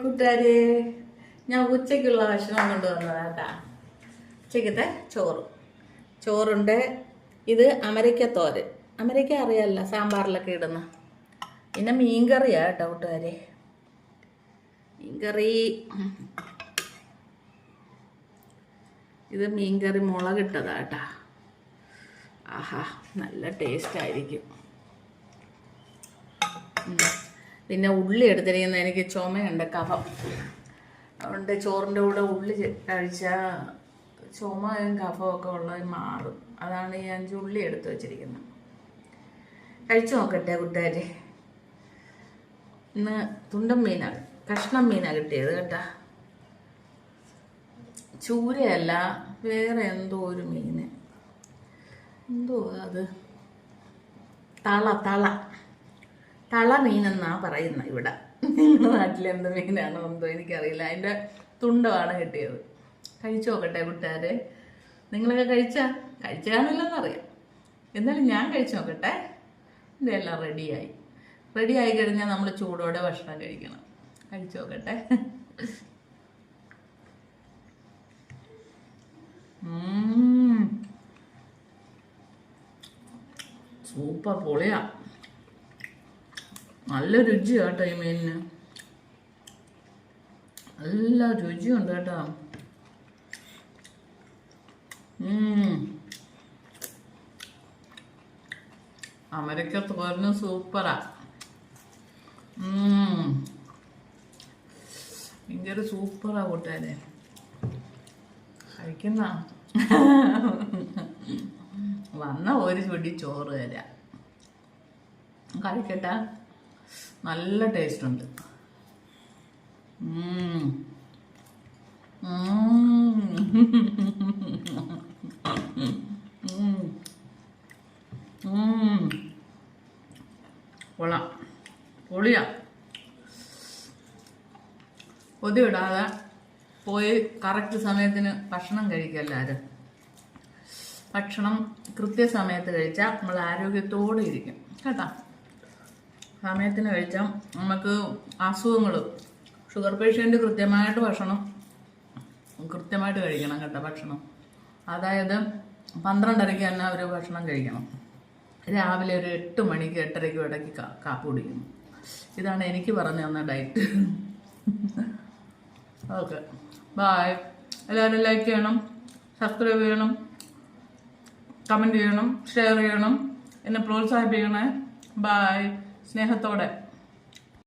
കൂട്ടുകാരെ, ഞാൻ ഉച്ചയ്ക്കുള്ള ഭക്ഷണം കൊണ്ടുവന്നതാ കേട്ടാ. ഉച്ചയ്ക്കത്തെ ചോറുണ്ട്. ഇത് അമരയ്ക്കത്തോരൻ. അമരയ്ക്ക അറിയാമല്ല, സാമ്പാറിലൊക്കെ ഇടുന്ന. പിന്നെ മീൻകറിയാ കേട്ടോ കൂട്ടുകാരെ. മീൻകറി, ഇത് മീൻകറി മുളകിട്ടതാ കേട്ടാ. ആഹാ, നല്ല ടേസ്റ്റ് ആയിരിക്കും. പിന്നെ ഉള്ളി എടുത്തിരിക്കുന്ന എനിക്ക് ചുമയുണ്ട്, കഫം. അതുകൊണ്ട് ചോറിൻ്റെ കൂടെ ഉള്ളി കഴിച്ചാൽ ചുമയും കഫമൊക്കെ ഉള്ളത് മാറും. അതാണ് ഈ 5 ഉള്ളി എടുത്ത് വെച്ചിരിക്കുന്നത്. കഴിച്ചു നോക്കട്ടെ കൂട്ടുകാരെ. ഇന്ന് തുണ്ടൻ മീനാണ്, കഷ്ണം മീനാണ് കിട്ടിയത് കേട്ടാ. ചൂരയല്ല, വേറെ എന്തോ ഒരു മീന്. എന്തോ അത്, തള മീനെന്നാ പറയുന്നത് ഇവിടെ. നിങ്ങളുടെ നാട്ടിലെന്ത് മീനാണോ എന്തോ എനിക്കറിയില്ല. അതിൻ്റെ തുണ്ടമാണ് കിട്ടിയത്. കഴിച്ചു നോക്കട്ടെ കൂട്ടുകാരെ. നിങ്ങളൊക്കെ കഴിച്ചാണില്ലെന്നറിയാം. എന്നാലും ഞാൻ കഴിച്ചു നോക്കട്ടെ. ഇതെല്ലാം റെഡിയായി കഴിഞ്ഞാൽ നമ്മൾ ചൂടോടെ ഭക്ഷണം കഴിക്കണം. കഴിച്ചു നോക്കട്ടെ. സൂപ്പർ, പൊളിയാ. നല്ല രുചിയാ കേട്ടോ ഈ മീനിന്. നല്ല രുചിയുണ്ട് കേട്ടോ. അമരയ്ക്ക തോരനും സൂപ്പറാ. ഭയങ്കര സൂപ്പറാ കൂട്ടുകാരെ. കഴിക്കുന്ന വന്ന ഒരു ചുടി ചോറ് തരാം. കഴിക്കട്ടെ. നല്ല ടേസ്റ്റ് ഉണ്ട്. കൊള്ളാം, പൊളിയാ. കൊതിവിടാതെ പോയി കറക്റ്റ് സമയത്തിന് ഭക്ഷണം കഴിക്കല്ലാരും. ഭക്ഷണം കൃത്യസമയത്ത് കഴിച്ചാൽ നമ്മൾ ആരോഗ്യത്തോടെ ഇരിക്കും കേട്ടോ. സമയത്തിന് കഴിച്ചാൽ നമുക്ക് അസുഖങ്ങൾ, ഷുഗർ പേഷ്യൻ്റ് കൃത്യമായിട്ട് കഴിക്കണം കേട്ടോ. ഭക്ഷണം അതായത് 12:30 തന്നെ അവർ ഭക്ഷണം കഴിക്കണം. രാവിലെ ഒരു 8 മണിക്ക് 8:30 ഇടയ്ക്ക് കാപ്പി കുടിക്കണം. ഇതാണ് എനിക്ക് പറഞ്ഞു തന്ന ഡയറ്റ്. Okay, bye. എല്ലാവരും ലൈക്ക് ചെയ്യണം, സബ്സ്ക്രൈബ് ചെയ്യണം, കമൻറ്റ് ചെയ്യണം, ഷെയർ ചെയ്യണം, എന്നെ പ്രോത്സാഹിപ്പിക്കണേ. ബായ്. സ്നേഹത്തോടെ.